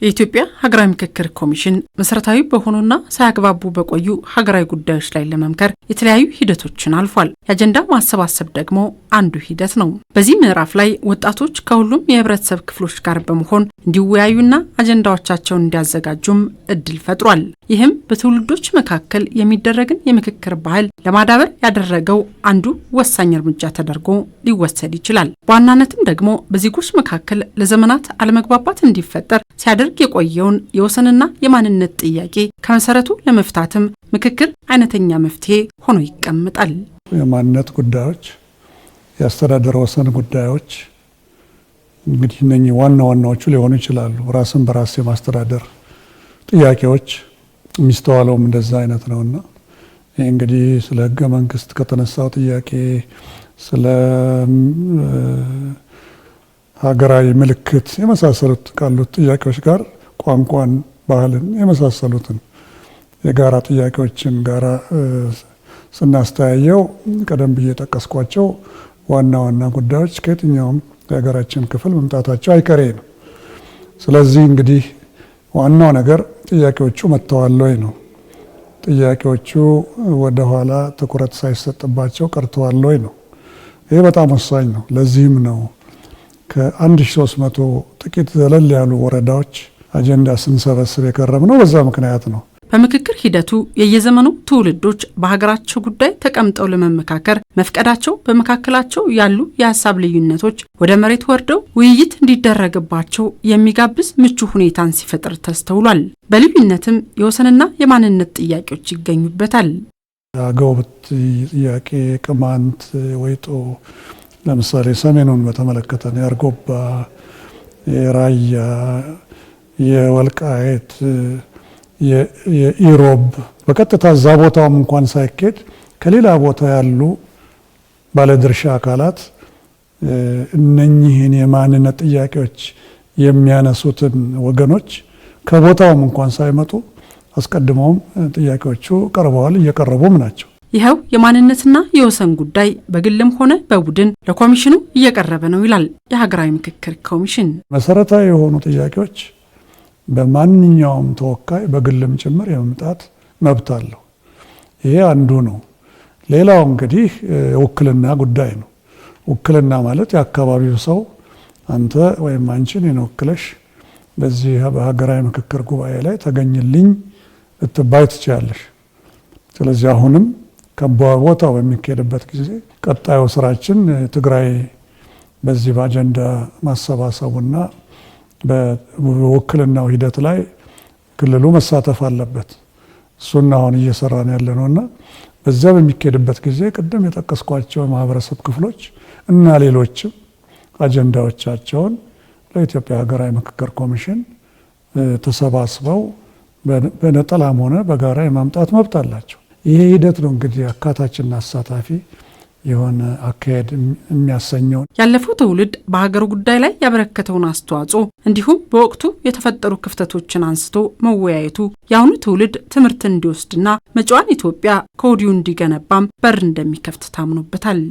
የኢትዮጵያ ሀገራዊ ምክክር ኮሚሽን መሰረታዊ በሆኑና ሳያግባቡ በቆዩ ሀገራዊ ጉዳዮች ላይ ለመምከር የተለያዩ ሂደቶችን አልፏል። የአጀንዳ ማሰባሰብ ደግሞ አንዱ ሂደት ነው። በዚህ ምዕራፍ ላይ ወጣቶች ከሁሉም የህብረተሰብ ክፍሎች ጋር በመሆን እንዲወያዩና አጀንዳዎቻቸውን እንዲያዘጋጁም እድል ፈጥሯል። ይህም በትውልዶች መካከል የሚደረግን የምክክር ባህል ለማዳበር ያደረገው አንዱ ወሳኝ እርምጃ ተደርጎ ሊወሰድ ይችላል። በዋናነትም ደግሞ በዜጎች መካከል ለዘመናት አለመግባባት እንዲፈጠር ሲያደርግ የቆየውን የወሰንና የማንነት ጥያቄ ከመሰረቱ ለመፍታትም ምክክር አይነተኛ መፍትሄ ሆኖ ይቀመጣል። የማንነት ጉዳዮች፣ የአስተዳደር ወሰን ጉዳዮች እንግዲህ እነኚህ ዋናዎቹ ሊሆኑ ይችላሉ። ራስን በራስ የማስተዳደር ጥያቄዎች የሚስተዋለውም እንደዛ አይነት ነውና ይህ እንግዲህ ስለ ህገ መንግስት ከተነሳው ጥያቄ ስለ ሀገራዊ ምልክት የመሳሰሉት ካሉት ጥያቄዎች ጋር ቋንቋን፣ ባህልን የመሳሰሉትን የጋራ ጥያቄዎችን ጋራ ስናስተያየው ቀደም ብዬ ጠቀስኳቸው ዋና ጉዳዮች ከየትኛውም የሀገራችን ክፍል መምጣታቸው አይቀሬ ነው። ስለዚህ እንግዲህ ዋናው ነገር ጥያቄዎቹ መጥተዋል ወይ ነው። ጥያቄዎቹ ወደ ኋላ ትኩረት ሳይሰጥባቸው ቀርተዋል ወይ ነው። ይሄ በጣም ወሳኝ ነው። ለዚህም ነው ከ1300 ጥቂት ዘለል ያሉ ወረዳዎች አጀንዳ ስንሰበስብ የቀረብነው በዛ ምክንያት ነው። በምክክር ሂደቱ የየዘመኑ ትውልዶች በሀገራቸው ጉዳይ ተቀምጠው ለመመካከር መፍቀዳቸው በመካከላቸው ያሉ የሀሳብ ልዩነቶች ወደ መሬት ወርደው ውይይት እንዲደረግባቸው የሚጋብዝ ምቹ ሁኔታን ሲፈጥር ተስተውሏል። በልዩነትም የወሰንና የማንነት ጥያቄዎች ይገኙበታል። አገው ጥያቄ፣ ቅማንት፣ ወይጦ ለምሳሌ ሰሜኑን በተመለከተ የአርጎባ፣ የራያ፣ የወልቃይት፣ የኢሮብ በቀጥታ እዛ ቦታውም እንኳን ሳይኬድ ከሌላ ቦታ ያሉ ባለድርሻ አካላት እነኚህን የማንነት ጥያቄዎች የሚያነሱትን ወገኖች ከቦታውም እንኳን ሳይመጡ አስቀድመውም ጥያቄዎቹ ቀርበዋል፣ እየቀረቡም ናቸው። ይኸው የማንነትና የወሰን ጉዳይ በግልም ሆነ በቡድን ለኮሚሽኑ እየቀረበ ነው ይላል የሀገራዊ ምክክር ኮሚሽን። መሰረታዊ የሆኑ ጥያቄዎች በማንኛውም ተወካይ በግልም ጭምር የመምጣት መብት አለው። ይሄ አንዱ ነው። ሌላው እንግዲህ ውክልና ጉዳይ ነው። ውክልና ማለት የአካባቢው ሰው አንተ ወይም አንቺን ወክለሽ በዚህ በሀገራዊ ምክክር ጉባኤ ላይ ተገኝልኝ ልትባይ ትችላለሽ። ስለዚህ አሁንም ከቦታው በሚካሄድበት ጊዜ ቀጣዩ ስራችን ትግራይ በዚህ በአጀንዳ ማሰባሰቡና በውክልናው ሂደት ላይ ክልሉ መሳተፍ አለበት። እሱና አሁን እየሰራን ያለነውና በዚያ በሚካሄድበት ጊዜ ቅድም የጠቀስኳቸው የማህበረሰብ ክፍሎች እና ሌሎችም አጀንዳዎቻቸውን ለኢትዮጵያ ሀገራዊ ምክክር ኮሚሽን ተሰባስበው በነጠላም ሆነ በጋራ የማምጣት መብት አላቸው። ይሄ ሂደት ነው እንግዲህ አካታችና አሳታፊ የሆነ አካሄድ የሚያሰኘው። ያለፈው ትውልድ በሀገሩ ጉዳይ ላይ ያበረከተውን አስተዋጽኦ እንዲሁም በወቅቱ የተፈጠሩ ክፍተቶችን አንስቶ መወያየቱ የአሁኑ ትውልድ ትምህርት እንዲወስድና መጪዋን ኢትዮጵያ ከወዲሁ እንዲገነባም በር እንደሚከፍት ታምኖበታል።